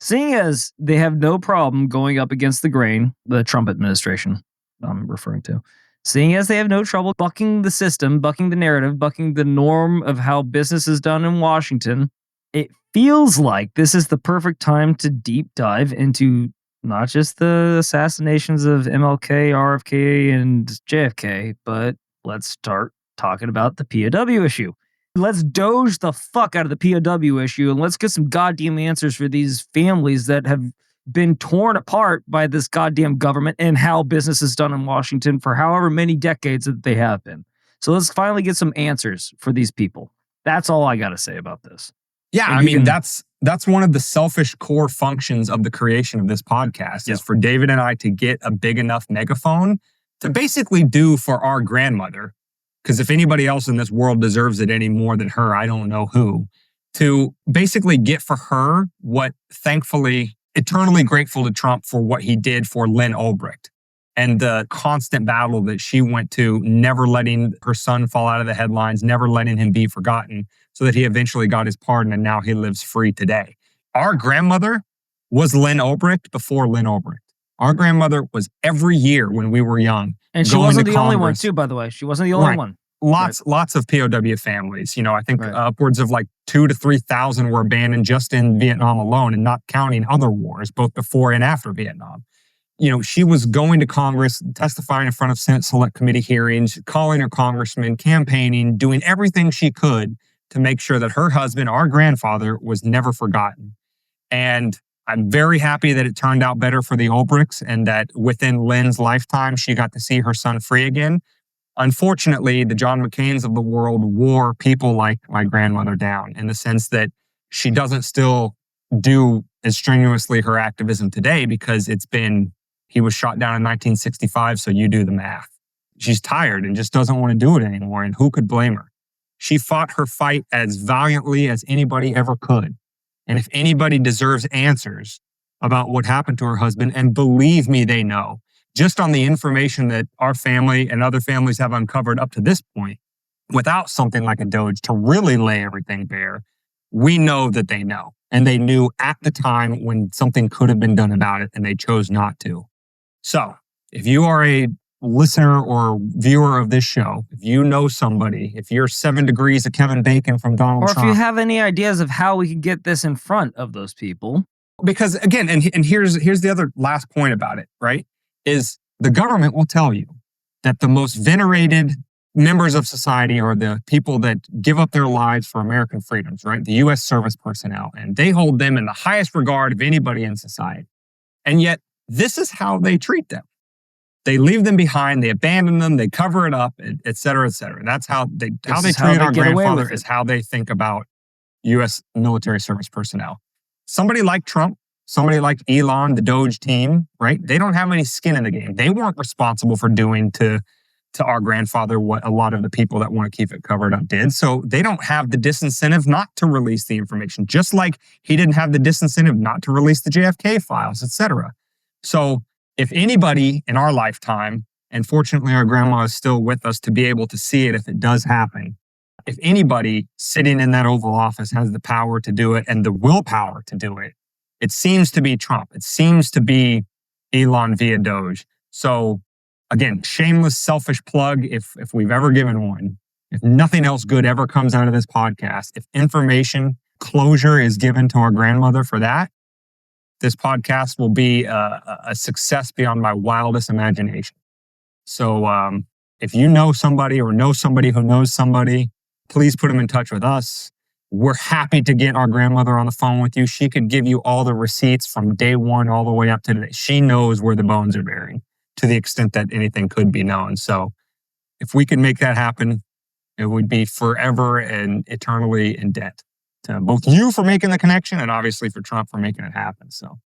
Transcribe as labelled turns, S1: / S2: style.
S1: Seeing as they have no problem going up against the grain, the Trump administration I'm referring to, seeing as they have no trouble bucking the system, bucking the narrative, bucking the norm of how business is done in Washington, it feels like this is the perfect time to deep dive into not just the assassinations of MLK, RFK, and JFK, but let's start talking about the POW issue. Let's doge the fuck out of the POW issue and let's get some goddamn answers for these families that have been torn apart by this goddamn government and how business is done in Washington for however many decades that they have been. So let's finally get some answers for these people. That's all I got to say about this.
S2: Yeah, I mean, that's one of the selfish core functions of the creation of this podcast is for David and I to get a big enough megaphone to basically do for our grandmother, because if anybody else in this world deserves it any more than her, I don't know who, to basically get for her what, thankfully, eternally grateful to Trump for what he did for Lynn Ulbricht and the constant battle that she went to, never letting her son fall out of the headlines, never letting him be forgotten, so that he eventually got his pardon and now he lives free today. Our grandmother was Lynn Ulbricht before Lynn Ulbricht. Our grandmother was every year when we were young.
S1: And she wasn't the only one too, by the way. She wasn't the only one.
S2: Lots of POW families. You know, I think upwards of like 2,000 to 3,000 were abandoned just in Vietnam alone, and not counting other wars, both before and after Vietnam. You know, she was going to Congress, testifying in front of Senate Select Committee hearings, calling her congressman, campaigning, doing everything she could to make sure that her husband, our grandfather, was never forgotten. And I'm very happy that it turned out better for the Ulbrichts and that within Lynn's lifetime, she got to see her son free again. Unfortunately, the John McCains of the world wore people like my grandmother down in the sense that she doesn't still do as strenuously her activism today because he was shot down in 1965, so you do the math. She's tired and just doesn't want to do it anymore, and who could blame her? She fought her fight as valiantly as anybody ever could. And if anybody deserves answers about what happened to her husband, and believe me, they know, just on the information that our family and other families have uncovered up to this point, without something like a DOGE to really lay everything bare, we know that they know. And they knew at the time when something could have been done about it, and they chose not to. So if you are a listener or viewer of this show, if you know somebody, if you're 7 degrees of Kevin Bacon from Donald Trump.
S1: Or if you have any ideas of how we can get this in front of those people.
S2: Because again, and here's the other last point about it, right? Is the government will tell you that the most venerated members of society are the people that give up their lives for American freedoms, right? The U.S. service personnel. And they hold them in the highest regard of anybody in society. And yet, this is how they treat them. They leave them behind, they abandon them, they cover it up, et cetera, et cetera. That's how they treat our grandfather is how they think about U.S. military service personnel. Somebody like Trump, somebody like Elon, the DOGE team, right? They don't have any skin in the game. They weren't responsible for doing to our grandfather what a lot of the people that want to keep it covered up did. So they don't have the disincentive not to release the information, just like he didn't have the disincentive not to release the JFK files, et cetera. So if anybody in our lifetime, and fortunately our grandma is still with us to be able to see it if it does happen, if anybody sitting in that Oval Office has the power to do it and the willpower to do it, it seems to be Trump. It seems to be Elon via DOGE. So again, shameless, selfish plug if we've ever given one. If nothing else good ever comes out of this podcast, if information closure is given to our grandmother for that, this podcast will be a success beyond my wildest imagination. So if you know somebody or know somebody who knows somebody, please put them in touch with us. We're happy to get our grandmother on the phone with you. She could give you all the receipts from day one all the way up to today. She knows where the bones are buried to the extent that anything could be known. So if we could make that happen, it would be forever and eternally in debt to both you for making the connection and obviously for Trump for making it happen. So